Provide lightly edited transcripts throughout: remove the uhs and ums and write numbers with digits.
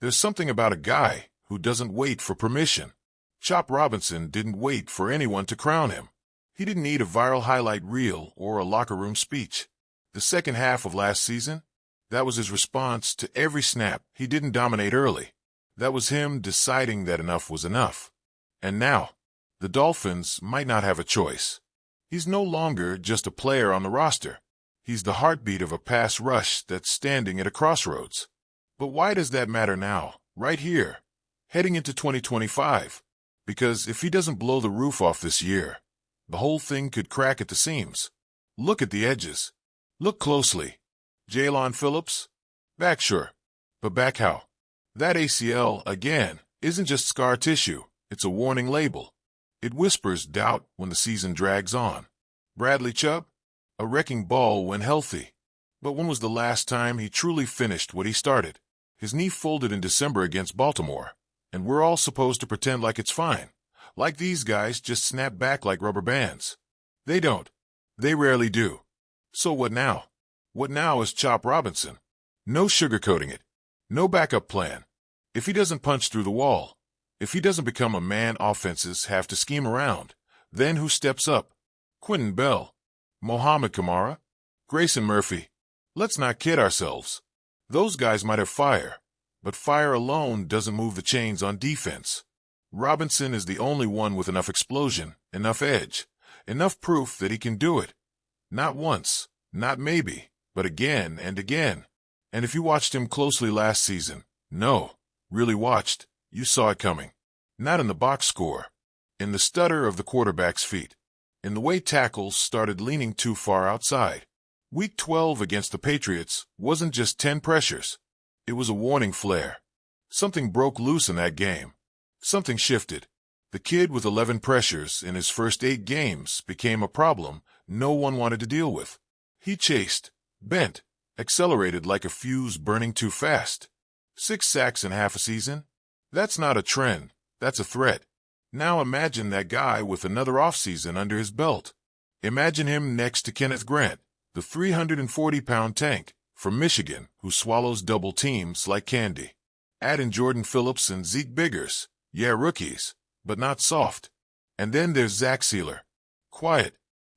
There's something about a guy who doesn't wait for permission. Chop Robinson didn't wait for anyone to crown him. He didn't need a viral highlight reel or a locker room speech. The second half of last season, that was his response to every snap. He didn't dominate early. That was him deciding that enough was enough. And now, the Dolphins might not have a choice. He's no longer just a player on the roster. He's the heartbeat of a pass rush that's standing at a crossroads. But why does that matter now, right here, heading into 2025? Because if he doesn't blow the roof off this year, the whole thing could crack at the seams. Look at the edges. Look closely. Jaylon Phillips? Back sure. But back how? That ACL, again, isn't just scar tissue. It's a warning label. It whispers doubt when the season drags on. Bradley Chubb? A wrecking ball when healthy. But when was the last time he truly finished what he started? His knee folded in December against Baltimore, and we're all supposed to pretend like it's fine. Like these guys just snap back like rubber bands. They don't. They rarely do. So what now? What now is Chop Robinson? No sugarcoating it. No backup plan. If he doesn't punch through the wall, if he doesn't become a man offenses have to scheme around, then who steps up? Quentin Bell? Mohamed Kamara? Grayson Murphy? Let's not kid ourselves. Those guys might have fire, but fire alone doesn't move the chains on defense. Robinson is the only one with enough explosion, enough edge, enough proof that he can do it. Not once, not maybe, but again and again. And if you watched him closely last season, really watched, you saw it coming. Not in the box score, in the stutter of the quarterback's feet, in the way tackles started leaning too far outside. Week 12 against the Patriots wasn't just 10 pressures. It was a warning flare. Something broke loose in that game. Something shifted. The kid with 11 pressures in his first 8 games became a problem no one wanted to deal with. He chased, bent, accelerated like a fuse burning too fast. 6 sacks in half a season? That's not a trend. That's a threat. Now imagine that guy with another offseason under his belt. Imagine him next to Kenneth Grant, the 340-pound tank from Michigan who swallows double teams like candy. Add in Jordan Phillips and Zeke Biggers. Yeah, rookies, but not soft. And then there's Zach Sealer. Quiet.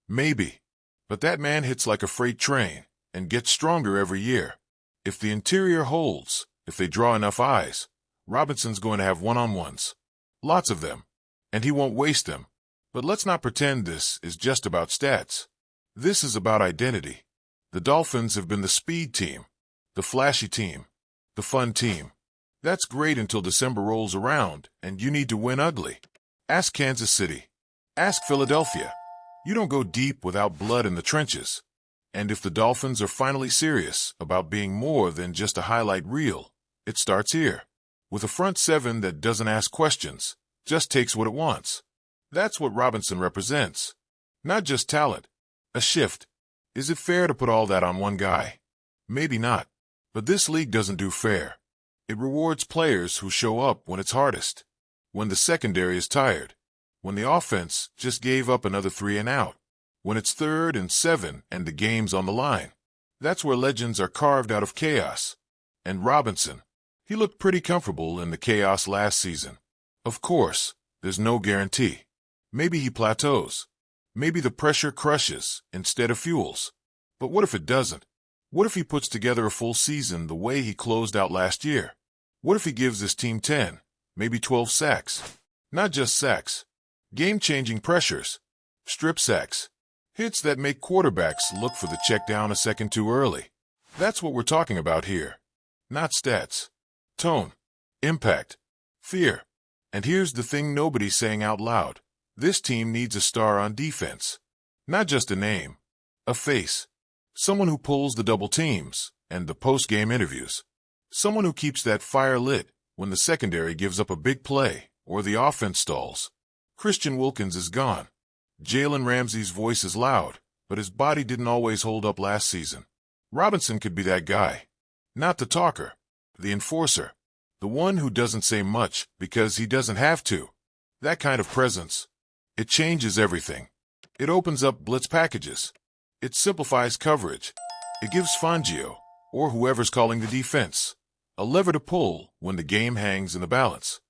Maybe. But that man hits like a freight train and gets stronger every year. If the interior holds, if they draw enough eyes, Robinson's going to have one-on-ones. Lots of them. And he won't waste them. But let's not pretend this is just about stats. This is about identity. The Dolphins have been the speed team, the flashy team, the fun team. That's great until December rolls around and you need to win ugly. Ask Kansas City. Ask Philadelphia. You don't go deep without blood in the trenches. And if the Dolphins are finally serious about being more than just a highlight reel, it starts here. With a front seven that doesn't ask questions, just takes what it wants. That's what Robinson represents. Not just talent. A shift. Is it fair to put all that on one guy? Maybe not. But this league doesn't do fair. It rewards players who show up when it's hardest. When the secondary is tired. When the offense just gave up another 3 and out. When it's 3rd and 7 and the game's on the line. That's where legends are carved out of chaos. And Robinson, he looked pretty comfortable in the chaos last season. Of course, there's no guarantee. Maybe he plateaus. Maybe the pressure crushes instead of fuels. But what if it doesn't? What if he puts together a full season the way he closed out last year? What if he gives his team 10, maybe 12 sacks? Not just sacks. Game-changing pressures. Strip sacks. Hits that make quarterbacks look for the check down a second too early. That's what we're talking about here. Not stats. Tone. Impact. Fear. And here's the thing nobody's saying out loud. This team needs a star on defense. Not just a name. A face. Someone who pulls the double teams and the post-game interviews. Someone who keeps that fire lit when the secondary gives up a big play or the offense stalls. Christian Wilkins is gone. Jalen Ramsey's voice is loud, but his body didn't always hold up last season. Robinson could be that guy. Not the talker, the enforcer. The one who doesn't say much because he doesn't have to. That kind of presence. It changes everything. It opens up blitz packages. It simplifies coverage. It gives Fangio, or whoever's calling the defense, A lever to pull when the game hangs in the balance.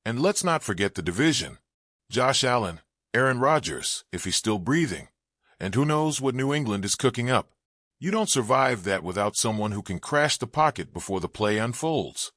And let's not forget the division. Josh Allen, Aaron Rodgers, if he's still breathing. And who knows what New England is cooking up. You don't survive that without someone who can crash the pocket before the play unfolds.